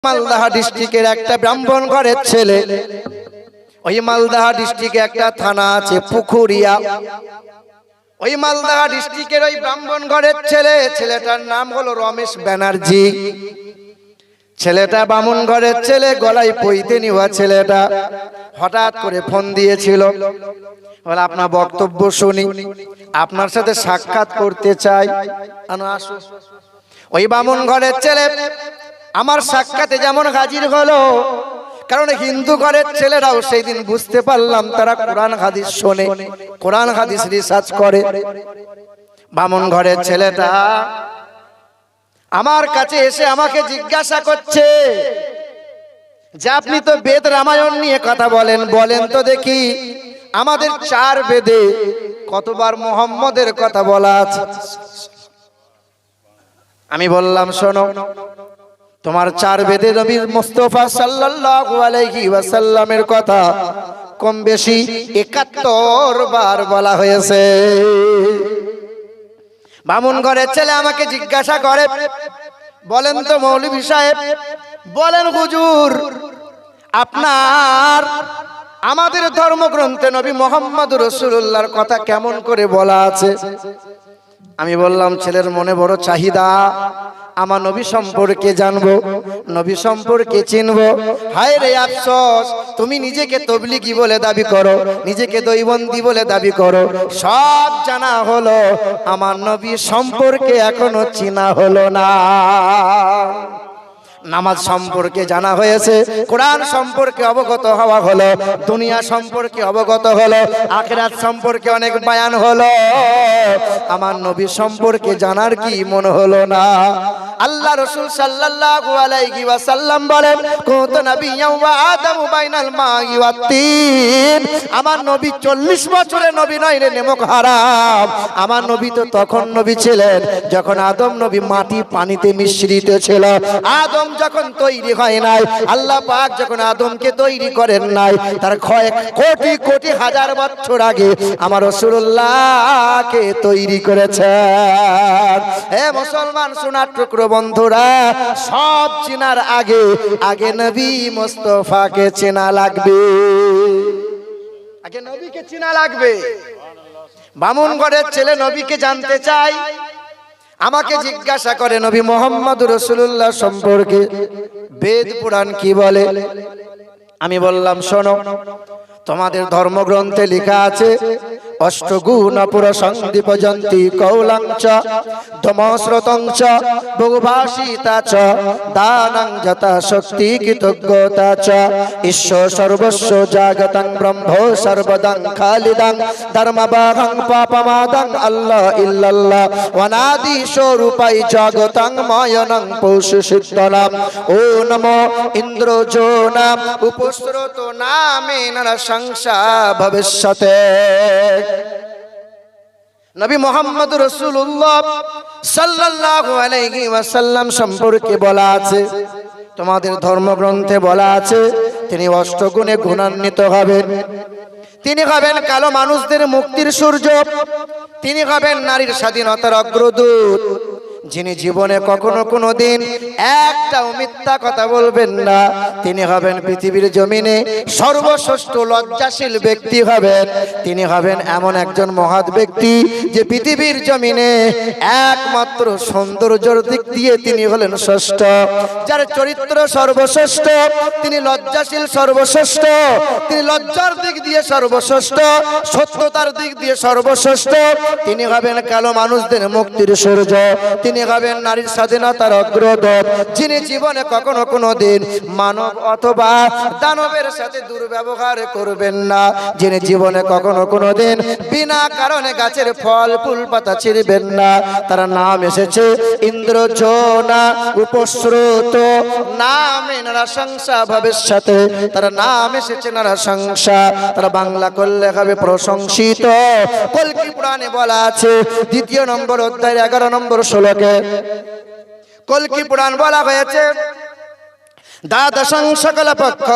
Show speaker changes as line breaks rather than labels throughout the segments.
মালদা ডিস্ট্রিক্টের একটা ব্রাহ্মণ ঘরের ছেলে। ওই মালদা ডিস্ট্রিক্টে একটা থানা আছে পুকুরিয়া। ওই মালদা ডিস্ট্রিক্টের ওই ব্রাহ্মণ ঘরের ছেলে, ছেলেটার নাম হলো রমেশ ব্যানার্জি। ছেলেটা বামুন ঘরের ছেলে, গলায় পইতে নেওয়া ছেলেটা হঠাৎ করে ফোন দিয়েছিল, বলে আপনার বক্তব্য শুনি, আপনার সাথে সাক্ষাৎ করতে চাই। ওই বামুন ঘরের ছেলে আমার সাক্ষাতে যেমন হাজির হলো, কারণ হিন্দু ঘরের ছেলেরাও সেই দিন বুঝতে পারলাম তারা কোরআন হাদিস শোনে, কোরআন হাদিস রিসার্চ করে। বামুন ঘরের ছেলেটা আমার কাছে এসে আমাকে জিজ্ঞাসা করছে যে আপনি তো বেদ রামায়ণ নিয়ে কথা বলেন, বলেন তো দেখি আমাদের 4 বেদে কতবার মুহাম্মদের কথা বলা আছে? আমি বললাম শোনো, তোমার 4 বেদে নবী মুস্তাফা সাল্লাল্লাহু আলাইহি ওয়াসাল্লামের কথা কম বেশি 71 বার বলা হয়েছে। বামুন ঘরের ছেলে আমাকে জিজ্ঞাসা করে, বলেন তো মৌলভী সাহেব, বলেন হুজুর, আপনার আমাদের ধর্মগ্রন্থে নবী মুহাম্মদ রাসূলুল্লাহর কথা কেমন করে বলা আছে? আমি বললাম ছেলের মনে বড় চাহিদা, আমার নবী সম্পর্কে জানবো, নবী সম্পর্কে চিনবো। হায় রে আফসোস, তুমি নিজেকে তবলিগি বলে দাবি করো, নিজেকে দৈবন্দি বলে দাবি করো, সব জানা হলো, আমার নবী সম্পর্কে এখনো চিনা হলো না। নামাজ সম্পর্কে জানা হয়েছে, কোরআন সম্পর্কে অবগত হওয়া হলো, দুনিয়া সম্পর্কে অবগত হলো, আখিরাত সম্পর্কে অনেক বয়ান হলো, আমার নবী সম্পর্কে জানার কি মনে হলো না? আল্লাহ রাসূল সাল্লাল্লাহু আলাইহি ওয়াসাল্লাম বলেন, কুনতু নাবিয়্যান ওয়া আদামু বাইনাল মাই ওয়াত তিন। আমার নবী 40 বছরে নবী নয় রে নেমক হারাম। আমার নবী তো তখন নবী ছিলেন যখন আদম নবী মাটি পানিতে মিশ্রিত ছিল। আদম যখন তৈরি হয় নাই, আল্লাহ পাক যখন আদমকে তৈরি করেন নাই, তার কয়েক কোটি কোটি হাজার বছর আগে আমার রাসূলুল্লাহকে তৈরি করেছেন। হে মুসলমান সোনার টুকরো বন্ধুরা, সব চিনার আগে আগে নবী মুস্তাফাকে চেনা লাগবে, আগে নবীকে চেনা লাগবে। বামুন ঘরের ছেলে নবীকে জানতে চাই, আমাকে জিজ্ঞাসা করে নবী মুহাম্মদ রাসূলুল্লাহ সম্পর্কে বেদ পুরাণ কি বলে? আমি বললাম শোনো, তোমাদের ধর্মগ্রন্থে লেখা আছে, অষ্টগুণ পুরসন্দীপ জন্তি কৌলাঞ্চ ধমস্রতঞ্চ বহুভাষিতা চ দানং যথা শক্তি কৃতজ্ঞতা চ ঈশ্বর সর্বস্ব জাগতং ব্রহ্ম সর্বদং খালিদং ধর্মবাহং পাপমাদং আল্লাহ ইল্লাল্লাহ অনাদি স্বরূপাই জগতং ময়নং পৌষিতনাম ও নমো ইন্দ্রজোনাম উপস্রোত নামে নরসংসা ভবিষ্যতে। নবী মুহাম্মদ রাসূলুল্লাহ সাল্লাল্লাহু আলাইহি ওয়াসাল্লাম সম্পর্কে বলা আছে, তোমাদের ধর্মগ্রন্থে বলা আছে তিনি অষ্টগুণে গুণান্বিত হবেন, তিনি হবেন কালো মানুষদের মুক্তির সূর্য, তিনি হবেন নারীর স্বাধীনতার অগ্রদূত, যিনি জীবনে কখনো কোনোদিন একটা মিথ্যা কথা বলবেন না, তিনি হবেন পৃথিবীর জমিনে সর্বশ্রেষ্ঠ লজ্জাশীল ব্যক্তি হবেন, তিনি হবেন এমন একজন মহৎ ব্যক্তি যে পৃথিবীর জমিনে একমাত্র সৌন্দর্যের দিক দিয়ে তিনি হলেন শ্রেষ্ঠ, যার চরিত্র সর্বশ্রেষ্ঠ, তিনি লজ্জাশীল সর্বশ্রেষ্ঠ, তিনি লজ্জার দিক দিয়ে সর্বশ্রেষ্ঠ, সত্যতার দিক দিয়ে সর্বশ্রেষ্ঠ, তিনি হবেন কালো মানুষদের মুক্তির সূর্য, তিনি হবেন নারীর স্বাধীনতার অগ্রদূত, যিনি জীবনে কখনো কোনোদিন মানব অথবা দানবের সাথে দুর্ব্যবহার করবেন না, যিনি জীবনে কখনো কোনোদিন বিনা কারণে গাছের ফল ফুল পাতা ছিঁড়বেন না। তার নাম এসেছে ইন্দ্রজোনা উপস্রোত নামে নরসংসা ভবিষ্যতে, তার নাম এসেছে নরসংসা, তার বাংলা করলে হবে প্রশংসিত। কল্কি পুরাণে বলা আছে 2 নম্বর অধ্যায় 11 নম্বর শ্লোকে কল্কি পুরাণ বলা হয়েছে, দ্বাদশং সকল পক্ষ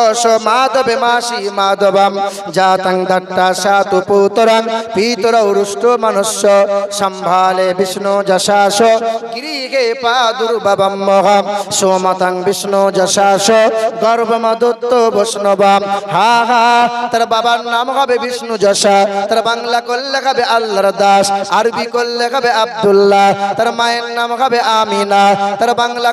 মাধবে মাসি মাধবম জাতং দট্টা সাতু পুতরং পিতরৌরুষ্ট মনুষ্য সম্ভালে বিষ্ণু যশাস গিরিগে পাদুর্ভবম মহম সোমতং বিষ্ণু যশাস গর্ভমদত্ত বৈষ্ণবম হা হা। তার বাবার নাম হবে বিষ্ণু যশা, তার বাংলা করলে হবে আল্লাহর দাস, আরবি করলে হবে আব্দুল্লাহ, তার মায়ের নাম হবে আমিনা, তার বাংলা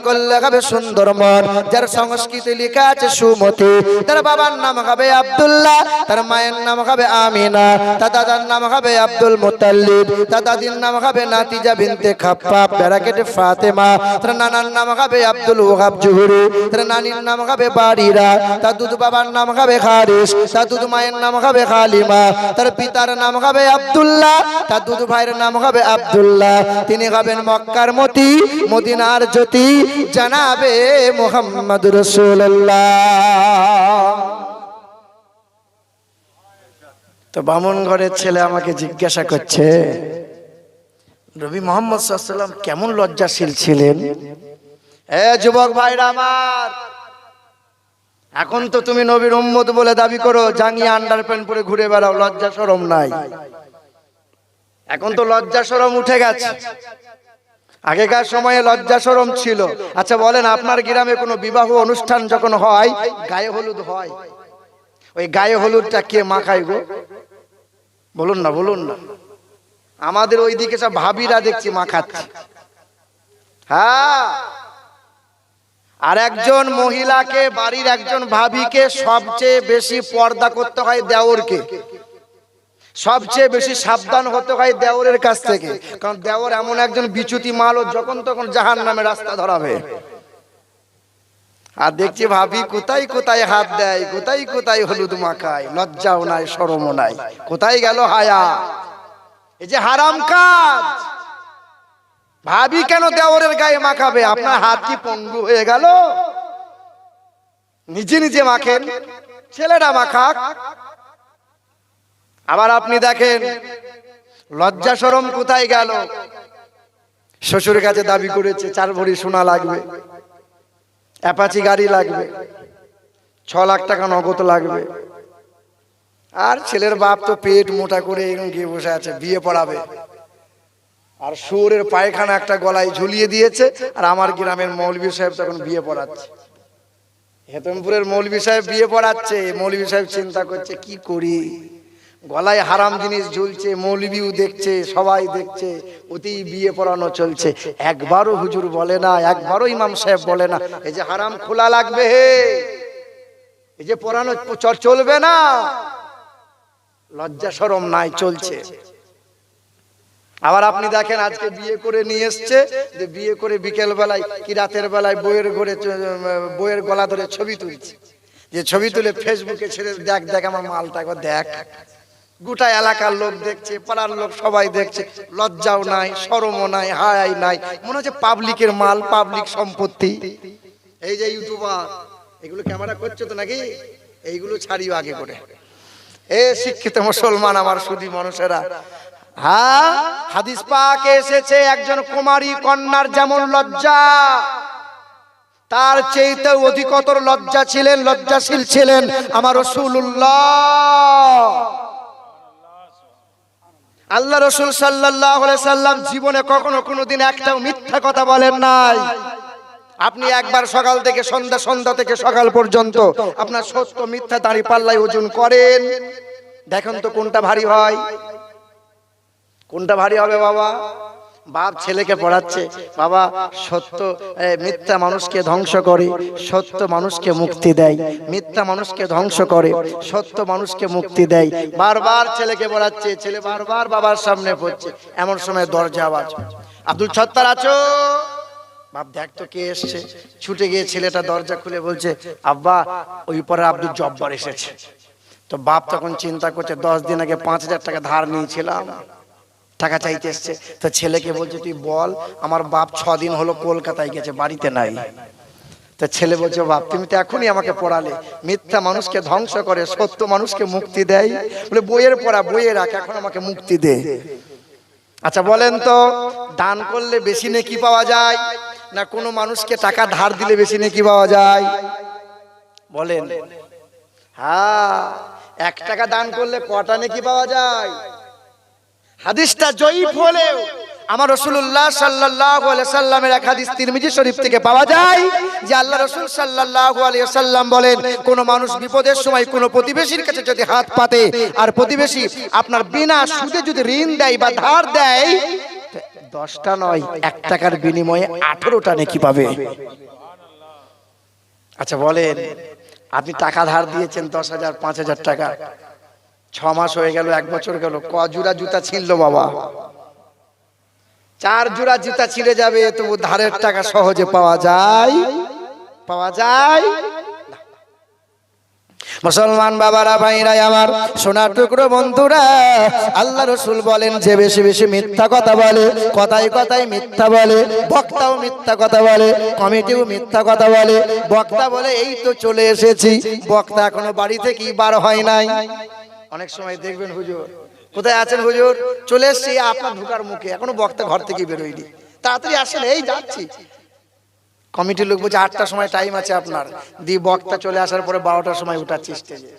করলে হবে সুন্দরমন, যার সংস্কৃতি লেখা আছে সুমতি, তার বাবার নাম হবে আব্দুল্লাহ, তার মায়ের নাম হবে আমিনা, তার দাদার নাম হবে আব্দুল মুতাল্লিব, তার দাদির নাম হবে নাতিজা বিনতে খাপ্পাব ব্যারাকেটে ফাতেমা, তার নানার নাম হবে আব্দুল ওহাব জুহুরি, তার নানির নাম হবে বারিরা, তার দুধ বাবার নাম হবে হারিস, তার দুধ মায়ের নাম হবে হালিমা, তার পিতার নাম হবে আব্দুল্লাহ, তার দুধ ভাইয়ের নাম হবে আব্দুল্লাহ, তিনি হবেন মক্কার মতি, মদিনার জ্যোতি, জানাবে মুহাম্মদ রাসূলুল্লাহ। তো বামন ঘরের ছেলে আমাকে জিজ্ঞাসা করছে, নবী মুহাম্মদ সাল্লাল্লাহু আলাইহি ওয়াসাল্লাম কেমন লজ্জাশীল ছিলেন? যুবক ভাইরা আমার, এখন তো তুমি নবীর উম্মত বলে দাবি করো, জাঙ্গিয়া আন্ডারপ্যান্ট পরে ঘুরে বেড়াও, লজ্জা শরম নাই। এখন তো লজ্জা শরম উঠে গেছে, আগেকার সময়ে লজ্জা শরম ছিল। আচ্ছা বলেন, আপনার গ্রামে কোনো বিবাহ অনুষ্ঠান যখন হয়, গায়ে হলুদ হয়, ওই গায়ে হলুদটা কে মাখায় গো? বলুন না, বলুন না। আমাদের ওইদিকে সব ভাবিরা দেখছি মাখাচ্ছে। হ্যাঁ, আর একজন মহিলাকে, বাড়ির একজন ভাবিকে সবচেয়ে বেশি পর্দা করতে হয় দেওরকে, সবচেয়ে বেশি সাবধান হতে হয় দেওরের কাছ থেকে, কারণ দেওর এমন একজন বিচ্যুতি মাল, ও যখন তখন জাহান্নামে রাস্তা ধরাবে। আর দেখছি ভাবি কোথায় কোথায় হাত দেয়, কোথায় কোথায় হলুদ মাখায়, লজ্জাও নাই শরমও নাই, কোথায় গেল হায়া? এই যে হারাম কাজ। ভাবি কেন দেওরের গায়ে মাখাবে? আপনার হাত কি পঙ্গু হয়ে গেল? নিজে নিজে মাখেন, ছেলেরা মাখাক। আবার আপনি দেখেন লজ্জা শরম কোথায় গেল? শ্বশুর কাছে দাবি করেছে 4 ভরি সোনা লাগবে, অ্যাপাচি গাড়ি লাগবে, 6 লাখ টাকা নগদ লাগবে, আর ছেলের বাপ তো পেট মোটা করে এরকম গিয়ে বসে আছে, বিয়ে পড়াবে, আর শুয়োরের পায়খানা একটা গলায় ঝুলিয়ে দিয়েছে, আর আমার গ্রামের মৌলভী সাহেব তখন বিয়ে পড়াচ্ছে। হেতমপুরের মৌলভী সাহেব বিয়ে পড়াচ্ছে, মৌলভী সাহেব চিন্তা করছে কি করি, গলায় হারাম জিনিস ঝুলছে, মৌলভীও দেখছে, সবাই দেখছে, ওতেই বিয়ে পড়ানো চলছে। একবারও হুজুর বলে না, একবারও ইমাম সাহেব বলে না এই যে হারাম খোলা লাগবে, হে এই যে পড়ানো চলবে না, লজ্জা শরম নাই, চলছে। আবার আপনি দেখেন আজকে বিয়ে করে নিয়ে এসছে, যে বিয়ে করে বিকেল বেলায় কি রাতের বেলায় বইয়ের ঘরে বইয়ের গলা ধরে ছবি তুলছে, যে ছবি তুলে ফেসবুকে ছেড়ে, দেখ দেখ আমার মালটা একবার দেখ। গোটা এলাকার লোক দেখছে, পাড়ার লোক সবাই দেখছে, লজ্জাও নাই শরমও নাই, হায়াই নাই, মনে হচ্ছে পাবলিকের মাল, পাবলিক সম্পত্তি। এই যে ইউটিউবার এগুলো ক্যামেরা করছে তো নাকি, এইগুলো ছাড়িও আগে করে। এ শিক্ষিত মুসলমান আমার সুধী মানুষেরা, হ্যাঁ হাদিস পাকে এসেছে একজন কুমারী কন্যার যেমন লজ্জা, তার চেয়েতে অধিকতর লজ্জা ছিলেন, লজ্জাশীল ছিলেন আমার রাসূলুল্লাহ। আল্লাহ রাসূল সাল্লাল্লাহু আলাইহি সাল্লাম জীবনে কখনো কোনোদিন একটাও মিথ্যা কথা বলেন নাই। আপনি একবার সকাল থেকে সন্ধ্যা থেকে সকাল পর্যন্ত আপনার সত্য মিথ্যা দাঁড়ি পাল্লায় ওজন করেন, দেখেন তো কোনটা ভারী হয়, কোনটা ভারী হবে? বাবা, বাপ ছেলেকে পড়াচ্ছে, বাবা সত্য মিথ্যা মানুষকে ধ্বংস করে, সত্য মানুষকে মুক্তি দেয়, মিথ্যা মানুষকে ধ্বংস করে, সত্য মানুষকে মুক্তি দেয়। বারবার ছেলেকে পড়াচ্ছে, ছেলে বারবার বাবার সামনে পড়ছে। এমন সময় দরজা আওয়াজ, আব্দুল সত্তার আছো? বাপ দেখ তো কে এসছে। ছুটে গিয়ে ছেলেটা দরজা খুলে বলছে, আব্বা ওই পরে আব্দুল জব্বার এসেছে। তো বাপ তখন চিন্তা করছে, 10 দিন আগে 5000 টাকা ধার নিয়েছিলাম, টাকা চাইতে এসছে। তো ছেলেকে বলছে, তুই বল, আমার বাপ 6 দিন হলো কলকাতায় গেছে, বাড়িতে নাই। তো ছেলে বলছে, বাপ তুমি তো এখনই আমাকে পড়ালে, মিথ্যা মানুষকে ধ্বংস করে, সত্য মানুষকে মুক্তি দেয়। বলে বইয়ের পড়া, বইয়ে রাখ, এখন আমাকে মুক্তি দে। আচ্ছা বলেন তো, দান করলে বেশি নেকি পাওয়া যায় না কোনো মানুষকে টাকা ধার দিলে বেশি নেকি পাওয়া যায়? বলেন। হ্যাঁ, 1 টাকা দান করলে কটা নেকি পাওয়া যায়? হাদিসটা জয়ীফ হলেও আমার রাসূলুল্লাহ সাল্লাল্লাহু আলাইহি সাল্লামের এক হাদিস তিরমিজি শরীফ থেকে পাওয়া যায় যে আল্লাহ রাসূল সাল্লাল্লাহু আলাইহি সাল্লাম বলেন, কোন মানুষ বিপদের সময় কোন প্রতিবেশীর কাছে যদি হাত পাতে আর প্রতিবেশী আপনার বিনা সুদে যদি ঋণ দেয় বা ধার দেয়, 10টা নয় 1 টাকার বিনিময়ে 18টা নেকি পাবে। আচ্ছা বলেন, আপনি টাকা ধার দিয়েছেন 10,000 5,000 টাকা, 6 মাস হয়ে গেল, 1 বছর গেল, ক জোড়া জুতা ছিঁড়লো বাবা? 4 জোড়া জুতা ছিঁড়ে যাবে, তবু ধারের টাকা সহজে পাওয়া যায়? পাওয়া যায়? মুসলমান বাবারা, ভাইরা আমার, সোনার টুকরো বন্ধুরা, আল্লাহ রাসূল বলেন যে বেশি বেশি মিথ্যা কথা বলে, কথায় কথায় মিথ্যা বলে, বক্তাও মিথ্যা কথা বলে, কমিটিও মিথ্যা কথা বলে। বক্তা বলে এই তো চলে এসেছি, বক্তা এখনো বাড়ি থেকেই বার হয় নাই। অনেক সময় দেখবেন, হুজুর কোথায় আছেন? হুজুর চলে এসেছি, আপনার ঢোকার মুখে, এখনো বক্তা ঘর থেকে বেরোয়নি, তাড়াতাড়ি আসেন, এই যাচ্ছি। কমিটির লোক বলছে 8টার সময় টাইম আছে আপনার, দি বক্তা চলে আসার পরে 12টার সময় উঠাচ্ছি স্টেজে।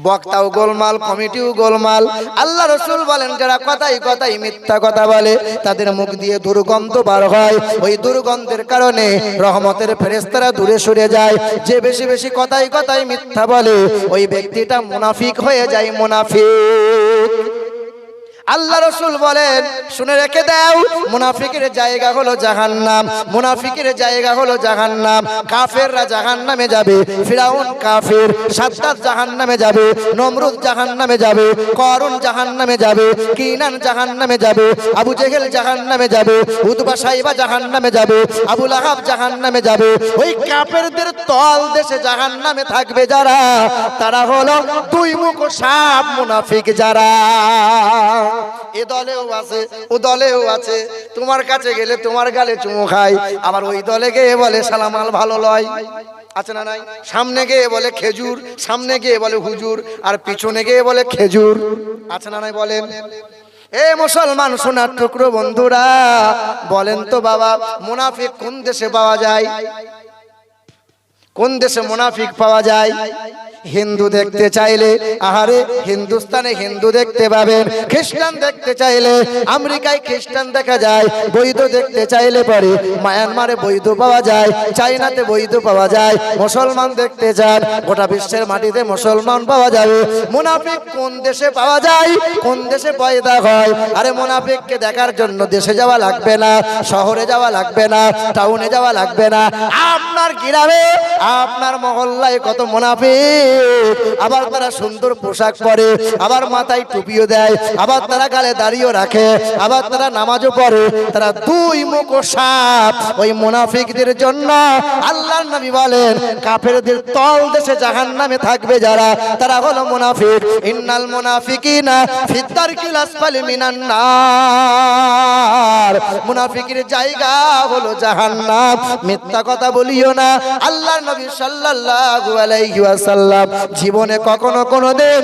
বক্তাও গোলমাল, কমিটিও গোলমাল। আল্লাহ রাসূল বলেন যারা কথাই কথাই মিথ্যা কথা বলে তাদের মুখ দিয়ে দুর্গন্ধ বার হয়, ওই দুর্গন্ধের কারণে রহমতের ফেরেশতারা দূরে সরে যায়। যে বেশি বেশি কথাই কথাই মিথ্যা বলে ওই ব্যক্তিটা মুনাফিক হয়ে যায়, মুনাফিক। আল্লাহ রাসূল বলেন শুনে রেখে দাও, মুনাফিকের জায়গা হলো জাহান্নাম, মুনাফিকের জায়গা হলো জাহান্নাম। কাফেররা জাহান্নামে যাবে, ফিরাউন কাফের, সাদ্দাত জাহান্নামে যাবে, নমরুদ জাহান্নামে যাবে, করুন জাহান্নামে যাবে, কিনান জাহান্নামে যাবে, আবু জেহেল জাহান্নামে যাবে, উতবা সাইবা জাহান্নামে যাবে, আবু লাহাব জাহান্নামে যাবে। ওই কাফেরদের তল দেশে জাহান্নামে থাকবে যারা, তারা হলো 2 মুখ সাপ, মুনাফিক যারা। এ দলেও আছে, ও দলেও আছে, তোমার কাছে গেলে তোমার গালে চুমু খায়, আবার ওই দলে গিয়ে বলে সালামাল ভালো লয়, আছে না নাই? সামনে গিয়ে বলে খেজুর, সামনে গিয়ে বলে হুজুর, আর পিছনে গিয়ে বলে খেজুর, আছে না নাই? বলেন। এ মুসলমান সোনার টুকরো বন্ধুরা, বলেন তো বাবা, মুনাফিক কোন দেশে পাওয়া যায়? কোন দেশে মুনাফিক পাওয়া যায়? হিন্দু দেখতে চাইলে আহারে হিন্দুস্তানে হিন্দু দেখতে পাবেন, খ্রিস্টান দেখতে চাইলে আমেরিকায় খ্রিস্টান দেখা যায়, বৈধ দেখতে চাইলে পরে মায়ানমারে বৈধ পাওয়া যায়, চাইনাতে বৈধ পাওয়া যায়। মুসলমান দেখতে চান গোটা বিশ্বের মাটিতে মুসলমান পাওয়া যাবে। মুনাফিক কোন দেশে পাওয়া যায়? কোন দেশে পয়দা হয়? আরে মুনাফিককে দেখার জন্য দেশে যাওয়া লাগবে না, শহরে যাওয়া লাগবে না, টাউনে যাওয়া লাগবে না, আপনার গ্রামে আপনার মহল্লায় কত মুনাফিক। আবার তারা সুন্দর পোশাক পরে, আবার মাথায় টুপিও দেয়, আবার তারা গালে দাড়িও রাখে, আবার তারা নামাজও পড়ে। তারা 2 মুখ সাপ। ওই মুনাফিকদের জন্য আল্লাহর নবী বলেন কাফেরদের তল দেশে জাহান্নামে থাকবে যারা, তারা হলো মুনাফিক। ইন্নাল মুনাফিকিনা ফিদ দারকিল আসফালি মিনান নার। মুনাফিকের জায়গা হলো জাহান্নাম। মিথ্যা কথা বলিও না। আল্লাহর নবী সাল্লাল্লাহু আলাইহি ওয়াসাল্লাম জীবনে কখনো কোনোদিন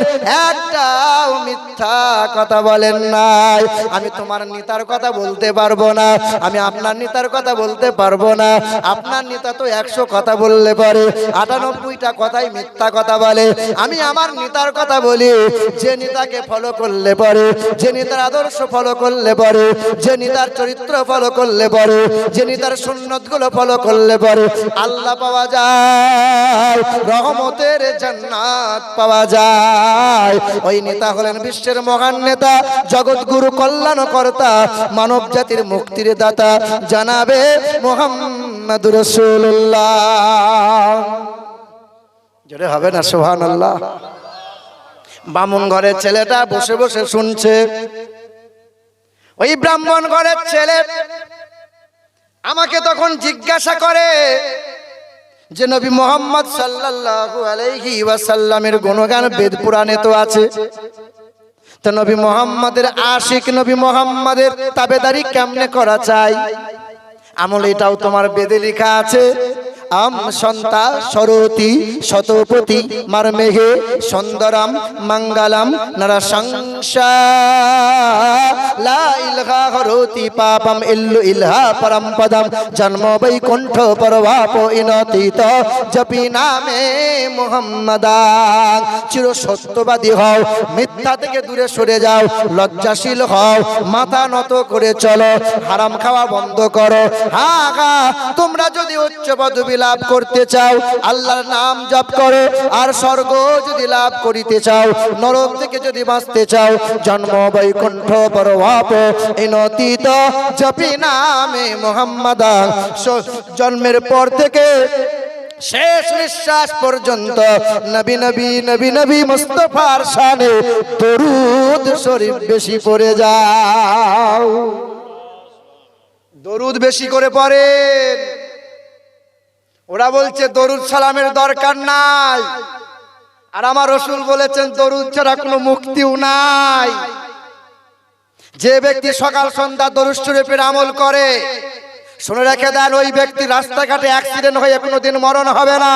একটাও মিথ্যা কথা বলেন নাই। আমি তোমার নেতার কথা বলতে পারবো না, আমি আপনার নেতার কথা বলতে পারবো না। আপনার নেতা তো 100 কথা বললে পারে, 98টা কথাই মিথ্যা কথা বলে। আমি আমার নেতার কথা বলি, যে নেতাকে ফলো করলে পারে, যে নেতার আদর্শ ফলো করলে পারে, যে নেতার চরিত্র ফলো করলে পারে, যে নেতার সুন্নতগুলো ফলো করলে পারে আল্লাহ পাওয়া যায়, রহমতের জান্নাত পাওয়া যায়। ওই নেতা হলেন বিশ্বের মহান নেতা, জগৎগুরু, কল্যাণকর্তা, মানব জাতির মুক্তির দাতা জানাবে মুহাম্মদুর রাসূলুল্লাহ। জোরে হবে না সুবহানাল্লাহ? বামুন ঘরের ছেলেটা বসে বসে শুনছে। ওই ব্রাহ্মণ ঘরের ছেলে আমাকে তখন জিজ্ঞাসা করে যে নবী মুহাম্মদ সাল্লাল্লাহু আলাইহি ওয়াসাল্লামের গুণগান বেদ পুরাণে তো আছে, তো নবী মুহাম্মাদের আশিক, নবী মুহাম্মাদের তাবেদারি কেমনে করা চাই? আমল এটাও তোমার বেদে লেখা আছে। আম সন্তা সরতি শতপতি মারমেঘে সুন্দরম মঙ্গলম নরসংসা লা ইলহা হরতি পাপম ইল্লু ইলহা পরম পদম জন্ম বৈকুণ্ঠ পরবাপ ইনতীত জপি নামে মুহাম্মাদা। চির সত্যবাদী হও, মিথ্যা থেকে দূরে সরে যাও, লজ্জাশীল হও, মাথা নত করে চলো, হারাম খাওয়া বন্ধ করো। হ্যাঁ, তোমরা যদি উচ্চ পদবী লাভ করতে চাও আল্লাহর নাম জপ করো, আর স্বর্গ যদি লাভ করিতে চাও, নরক থেকে যদি বাঁচতে চাও, জন্ম বৈকুণ্ঠ পরবাপ ইনতীত জপি নামে মুহাম্মাদা। জন্মের পর থেকে শেষ নিঃশ্বাস পর্যন্ত নবী নবী নবী নবী মুস্তাফার শানে দরুদ শরীফ বেশি পড়ে যাও। দরুদ বেশি করে পড়েন। ওরা বলছে দরুদ সালামের দরকার নাই, আর আমার রাসূল বলেছেন দরুদ ছাড়া কোনো মুক্তিও নাই। যে ব্যক্তি সকাল সন্ধ্যা দরুদ শরীফের আমল করে, শুনে রেখে দেন, ওই ব্যক্তি রাস্তাঘাটে অ্যাক্সিডেন্ট হয়ে কোনোদিন মরণ হবে না।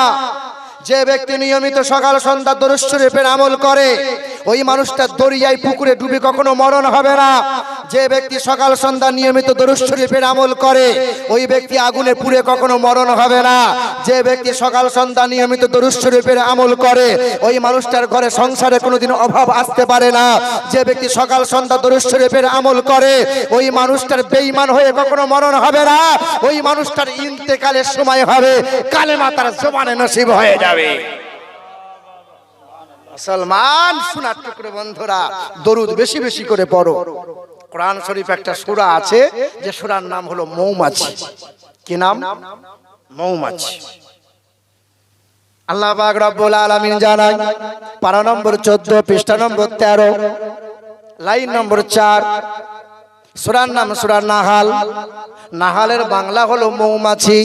যে ব্যক্তি নিয়মিত সকাল সন্ধ্যা দরুদ শরীফের আমল করে, ওই মানুষটা দরিয়ায় পুকুরে ডুবে কখনো মরণ হবে না। যে ব্যক্তি সকাল সন্ধ্যা নিয়মিত দরুদ শরীফের আমল করে, ওই ব্যক্তি আগুনে পুড়ে কখনো মরণ হবে না। যে ব্যক্তি সকাল সন্ধ্যা নিয়মিত দরুদ শরীফের আমল করে, ওই মানুষটার ঘরে সংসারে কোনোদিন অভাব আসতে পারে না। যে ব্যক্তি সকাল সন্ধ্যা দরুদ শরীফের আমল করে, ওই মানুষটার বেঈমান হয়ে কখনো মরণ হবে না। ওই মানুষটার ইন্তেকালের সময় হবে, কালেমা তার জবানে নসিব হয়ে যাবে। মুসলমান শোনার টুকরো বন্ধুরা, দরুদ বেশি বেশি করে পড়ো। কোরআন শরীফ একটা সূরা আছে, যে সূরার নাম হলো মৌমাছি। কি নাম? মৌমাছি। আল্লাহ পাক রব্বুল আলামিন জানায়, পারা নম্বর 14 পৃষ্ঠা নম্বর 13 লাইন নম্বর 4, সূরার নাম সূরা নাহাল। নাহালের বাংলা হলো মৌমাছি।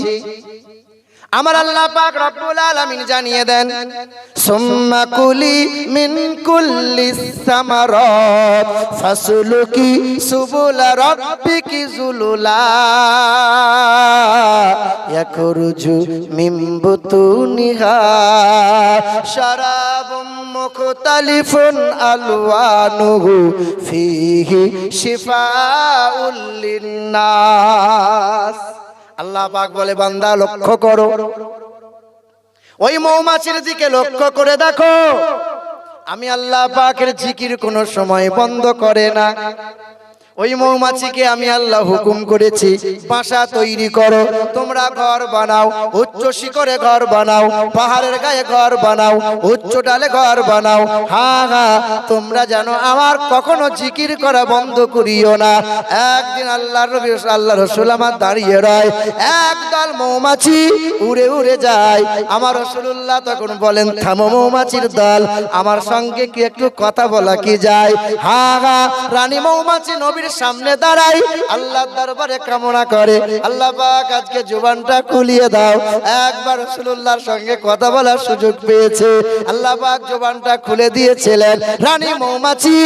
আমার আল্লাহ পাক রব্বুল আলামিন জানিয়ে দেন, সুম্মা কুলি মিন কুল্লিস সামারাত ফাসলুকি সুবুলা রাব্বিকি যুলুলা ইয়াখরুজু মিন বুতুনিহা শারাবুম মুখতালিফুন আলওয়ানুহু ফীহি শিফাউল লিন্নাস। আল্লাহ পাক বলে, বান্দা লক্ষ্য করো, ওই মৌমাছির দিকে লক্ষ্য করে দেখো। আমি আল্লাহ পাকের জিকির কোনো সময় বন্ধ করে না। ওই মৌমাছিকে আমি আল্লাহ হুকুম করেছি, বাসা তৈরি করো, তোমরা ঘর বানাও, উচ্চ শিখরে ঘর বানাও, পাহাড়ের গায়ে ঘর বানাও, উচ্চ ডালে ঘর বানাও। হ্যাঁ হ্যাঁ, তোমরা জানো আমার কখনো জিকির করা বন্ধ করিও না। একদিন আল্লাহ রাসূল আমার দাঁড়িয়ে রয়, একদল মৌমাছি উড়ে উড়ে যায়। আমার রাসূলুল্লাহ তখন বলেন, থামো মৌমাছির দল, আমার সঙ্গে কি একটু কথা বলা কি যায়? হ্যাঁ হ্যাঁ, রানী মৌমাছি নবীর সামনে দাঁড়াই, আল্লাহর দরবারে কামনা করে, আল্লাহ পাক আজকে জবানটা খুলিয়ে দাও। একবার রাসূলুল্লাহর সঙ্গে কথা বলার সুযোগ পেয়েছে, আল্লাহ পাক জবানটা খুলে দিয়েছিলেন। রানী মৌমাছি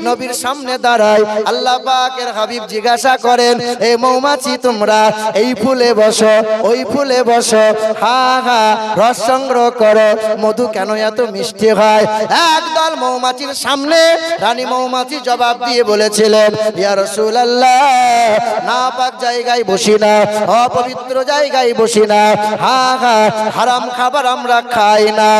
নবীর সামনে দাঁড়ায়, আল্লাহ পাকের হাবিব জিজ্ঞাসা করেন, এই মৌমাছি তোমরা এই ফুলে বসো, ওই ফুলে বসো, হ্যাঁ হ্যাঁ, রস সংগ্রহ করো, মধু কেন এত মিষ্টি হয়? একদল মৌমাছির সামনে রানী মৌমাছি জবাব দিয়ে বলেছিলেন, ইয়া রাসূলুল্লাহ, নাপাক জায়গায় বসি না, অপবিত্র জায়গায় বসি না, হ্যাঁ হ্যাঁ, হারাম খাবার আমরা খাই না,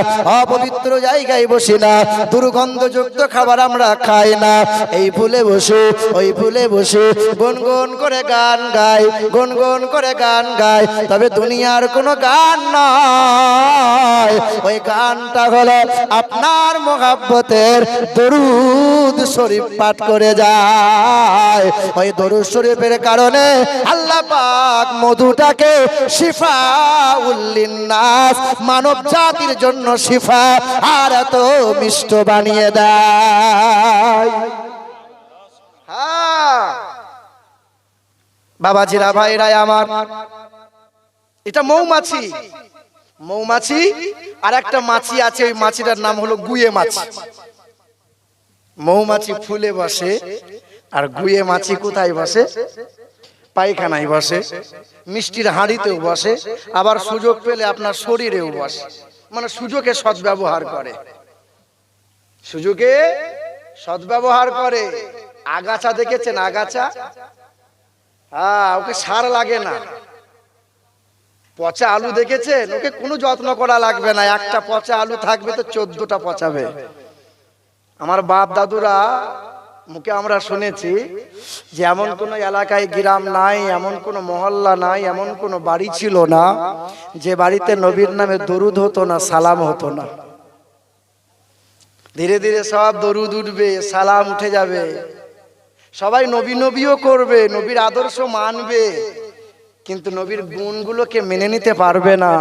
অপবিত্র জায়গায় বসি না, দুর্গন্ধযুক্ত খাবার আমরা খাই না। এই ফুলে বসে, ওই ফুলে বসে গুনগুন করে গান গাই, গুনগুন করে গান গাই, তবে দুনিয়ার কোনো গান নয়। ওই গানটা হলো আপনার মহব্বতের দরুদ শরীফ পাঠ করে যায়। ওই দরুদ শরীফের কারণে আল্লাহ পাক মধুটাকে শিফাউল লিন্নাস, মানব জাতির জন্য শিফা, আর এত মিষ্ট বানিয়ে দেয়। হ্যাঁ বাবাজিরা, ভাইরা আমার, এটা মৌমাছি। মৌমাছি আর একটা মাছি আছে, ওই মাছিটার নাম হলো গুয়ে মাছি। মৌমাছি ফুলে বসে, আর গুয়ে মাছি কোথায় বসে? পায়খানায় বসে, মিষ্টির হাঁড়িতেও বসে, আবার সুযোগ পেলে আপনার শরীরেও বসে। মানে সুযোগে সদ্ব্যবহার করে, সুযোগে সদ্ব্যবহার করে। আগাছা দেখেছেন? আগাছা, হ্যাঁ, ওকে সার লাগে না। পচা আলু দেখেছেন? ওকে কোনো যত্ন করা লাগবে না, একটা পচা আলু থাকবে তো 14টা পচাবে। আমার বাপ দাদুরা মুখে আমরা শুনেছি যে এমন কোন এলাকায় গ্রাম নাই, এমন কোন মহল্লা নাই, এমন কোন বাড়ি ছিল না যে বাড়িতে নবীর নামে দরুদ হতো না, সালাম হতো না। ধীরে ধীরে সব দরুদ উঠবে, সালাম উঠে যাবে, সবাই নবী নবীও করবে, নবীর আদর্শ মানবে, কিন্তু নবীর গুণগুলোকে মেনে নিতে পারবে না।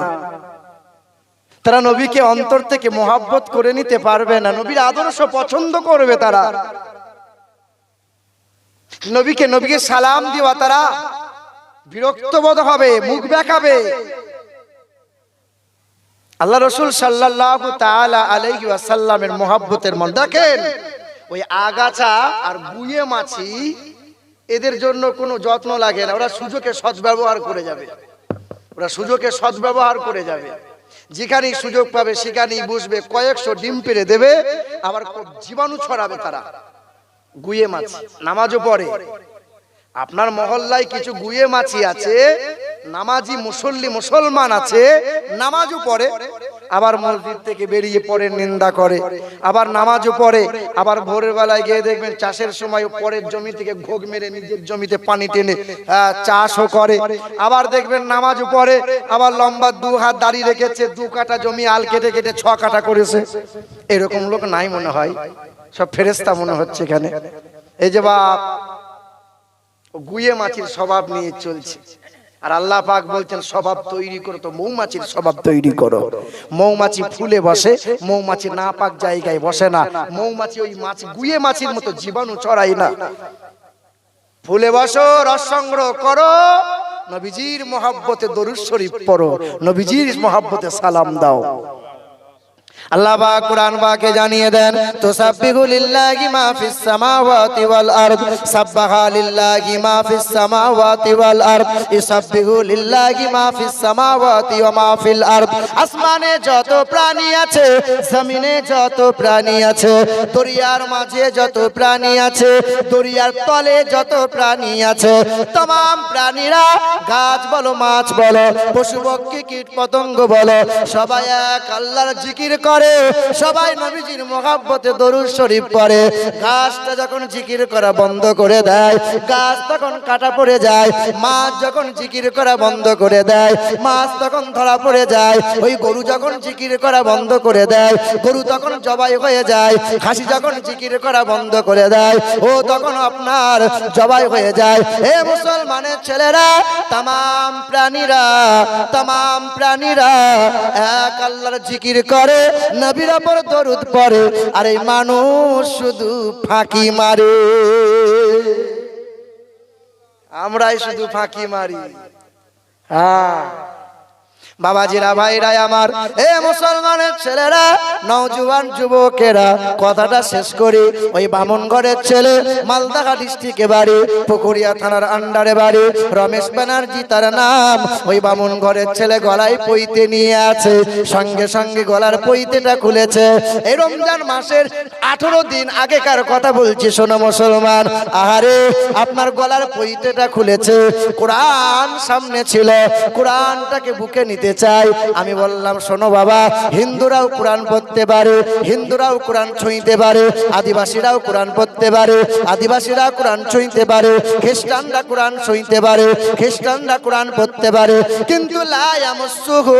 তারা নবীকে অন্তর থেকে মোহাব্বত করে নিতে পারবে না, নবীর আদর্শ পছন্দ করবে তারা, নবীকে সালাম দেওয়া তারা বিরক্ত বোধ হবে, মুখ বেঁকাবে। আল্লাহ রাসূল সাল্লাল্লাহু তাআলা আলাইহি ওয়াসাল্লামের মোহাব্বতের মন দেখেন, ওই আগাছা আর গুয়ে মাছি এদের জন্য কোনো যত্ন লাগে না, ওরা সুযোগে সদ্ব্যবহার করে যাবে, ওরা সুযোগে সদ্ব্যবহার করে যাবে। যেখানেই সুযোগ পাবে সেখানেই বসবে, কয়েকশো ডিম পেড়ে দেবে, আবার জীবাণু ছড়াবে তারা। গুয়ে মাছি নামাজও পড়ে, আপনার মহল্লায় কিছু গুয়ে মাছি আছে, নামাজি মুসল্লি মুসলমান আছে, নামাজও পড়ে, আবার মসজিদ থেকে বেরিয়ে পড়ে নিন্দা করে, আবার নামাজও পড়ে, আবার ভোরের বেলায় গিয়ে দেখবেন চাষের সময় পরের জমি থেকে ঘোগ মেরে নিজের জমিতে পানি টেনে চাষও করে, আবার দেখবেন নামাজও পড়ে, আবার লম্বা 2 হাত দাড়ি রেখেছে, 2 কাঠা জমি আল কেটে কেটে 6 কাঠা করেছে। এরকম লোক নাই মনে হয়, সব ফেরেশতা মনে হচ্ছে এখানে। এই যে বাপ গুয়ে মাছির স্বভাব নিয়ে চলছে, আর আল্লাহ পাক বলছেন স্বভাব তৈরি করো, তো মৌমাছির স্বভাব তৈরি করো। মৌমাছি ফুলে বসে, মৌমাছি না পাক জায়গায় বসে না, মৌমাছি ওই মাছি গুয়ে মাছির মতো জীবাণু ছড়ায় না। ফুলে বসো, রস সংগ্রহ করো, নবীজির মহব্বতে দরুদ শরীফ পড়ো, নবীজির মহব্বতে সালাম দাও। আল্লাহ পাক কুরআন পাকে জানিয়ে দেন, তুসাব্বিহু লিল্লাহি মা ফিস সামাওয়াতি ওয়াল আরদ, সাব্বাহা লিল্লাহি মা ফিস সামাওয়াতি ওয়াল আরদ, ইসাব্বিহু লিল্লাহি মা ফিস সামাওয়াতি ওয়া মা ফিল আরদ। আসমানে যত প্রাণী আছে, জমিনে যত প্রাণী আছে, দরিয়ার মাঝে যত প্রাণী আছে, দরিয়ার তলে যত প্রাণী আছে, तमाम প্রাণীরা, গাছ বলো, মাছ বলো, পশু পক্ষী কীট পতঙ্গ বলো, সবাই এক আল্লাহর জিকির করে, সবাই নবীজির মহব্বতে দরুদ শরীফ পড়ে। গাছটা যখন জিকির করা বন্ধ করে দেয়, গাছ তখন কাটা পড়ে যায়, মাছ যখন জিকির করা বন্ধ করে দেয়, মাছ তখন ধরা পড়ে যায়, ওই গরু যখন জিকির করা বন্ধ করে দেয়, গরু তখন জবাই হয়ে যায়, খাসি যখন জিকির করা বন্ধ করে দেয়, ও তখন আপনার জবাই হয়ে যায়। হে মুসলমানের ছেলেরা, तमाम প্রাণীরা এক আল্লাহর জিকির করে, নবীর উপর দরুদ পড়ে, আর এই মানুষ শুধু ফাঁকি মারে, আমরাই শুধু ফাঁকি মারি। হ্যাঁ বাবাজিরা, ভাইরা আমার, এ মুসলমানের ছেলেরা, নওজোয়ান যুবকেরা, কথাটা শেষ করি। ওই বামন ঘরের ছেলে, মালদা ডিস্ট্রিক্টে বাড়ি, পুকুরিয়া থানার আন্ডারে বাড়ি, রমেশ ব্যানার্জি তার নাম। ওই বামন ঘরের ছেলে গলায় পইতে নিয়ে আছে, সঙ্গে সঙ্গে গলার পইতেটা খুলেছে। এই রমজান মাসের 18 দিন আগেকার কথা বলছি, শোনো মুসলমান। আহারে, আপনার গলার পইতেটা খুলেছে, কোরআন সামনে ছিল, কোরআনটাকে বুকে নিতে চাই। আমি বললাম, শোনো বাবা, হিন্দুরাও কোরআন পড়তে পারে, হিন্দুরাও কোরআন ছুঁইতে পারে, আদিবাসীরাও কোরআন পড়তে পারে, আদিবাসীরা কোরআন ছুঁইতে পারে, খ্রিস্টানরা কোরআন ছুঁইতে পারে, খ্রিস্টানরা কোরআন পড়তে পারে, কিন্তু লা ইয়ামাসসুহু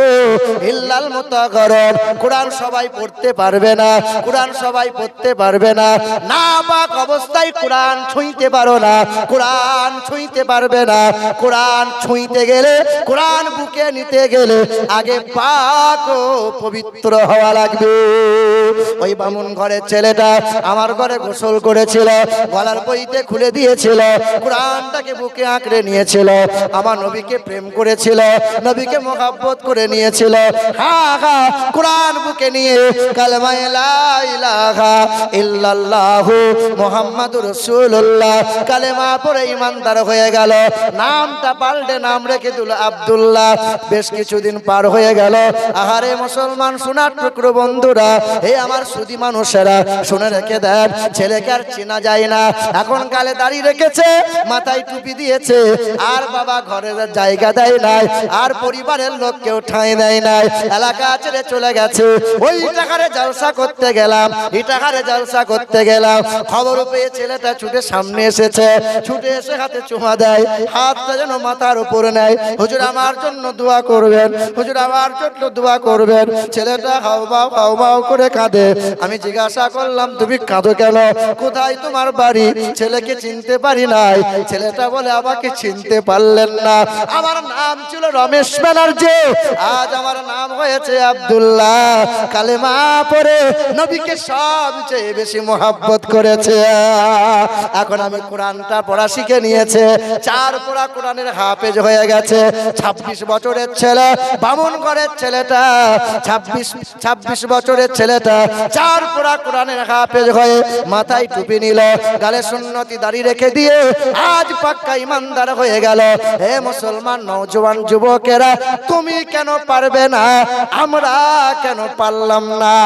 ইল্লাল মুতাহহারুন, কোরআন সবাই পড়তে পারবে না, কোরআন সবাই পড়তে পারবে না। নাপাক অবস্থায় কোরআন ছুঁইতে পারো না, কোরআন ছুঁইতে পারবে না। কোরআন ছুঁইতে গেলে, কোরআন বুকে নিতে গেলে আগে পাক ও পবিত্র হওয়া লাগবে। ওই বামুন ঘরের ছেলেটা আমার ঘরে গোসল করেছিল, গলার বইতে খুলে দিয়েছিল, কোরআনটাকে বুকে আঁকড়ে নিয়েছিল, আমার নবীকে প্রেম করেছিল, নবীকে মোহাব্বত করে নিয়েছিল। হা হা কোরআন বুকে নিয়ে কালেমা লা ইলাহা ইল্লাল্লাহু মুহাম্মাদুর রাসূলুল্লাহ কালেমা পড়ে ইমানদার হয়ে গেল। নামটা পাল্টে নাম রেখে দিল আব্দুল্লাহ। বেশ কিছুদিন পার হয়ে গেল। আহারে মুসলমান সোনার টুকরো বন্ধুরা, হে আমার সুধী মানুষেরা, শুনে রেখে দেন, ছেলেকে আর চেনা যায় না। এখন গালে দাড়ি রেখেছে, মাথায় টুপি দিয়েছে, আর বাবা ঘরের জায়গা দেয় নাই, আর পরিবারের লোক কেউ ঠাঁই দেয় নাই, এলাকা ছেড়ে চলে গেছে। ওই টাকারে জলসা করতে গেলাম, এই টাকারে জলসা করতে গেলাম, খবর পেয়ে ছেলেটা ছুটে সামনে এসেছে, ছুটে এসে হাতে চুমা দেয়, হাতটা যেন মাথার উপরে নেয়। হুজুর আমার জন্য দোয়া করবেন, হুজুর আমার জন্য দোয়া করবেন। ছেলেটা হাউমাউ হাউমাউ করে কাঁদে। আমি জিজ্ঞাসা করলাম, তুমি কাঁদো কেন? কোথায় তোমার বাড়ি? ছেলেকে চিনতে পারি নাই। ছেলেটা বলে, আমাকে চিনতে পারলেন না? আমার নাম ছিল রমেশ ব্যানার্জি, আজ আমার নাম হয়েছে আব্দুল্লাহ। কালেমা পড়ে নবীকে সবচেয়ে বেশি মোহাব্বত করেছে। এখন আমি কোরআনটা পড়া শিখে নিয়েছে, 4 পড়া কোরআনের হাফেজ হয়ে গেছে। 26 বছরের ছেলে, বামুন ঘরের ছেলেটা, 26 বছরের ছেলেটা 4 পড়া কোরআনের হাফেজ হয়ে মাথায় টুপি নিল, গালে সুন্নতি দাড়ি রেখে দিয়ে আজ পাক্কা ইমানদার হয়ে গেল। হে মুসলমান নওজোয়ান যুবকেরা, তুমি কেন পারবে না? আমরা কেন পারলাম না?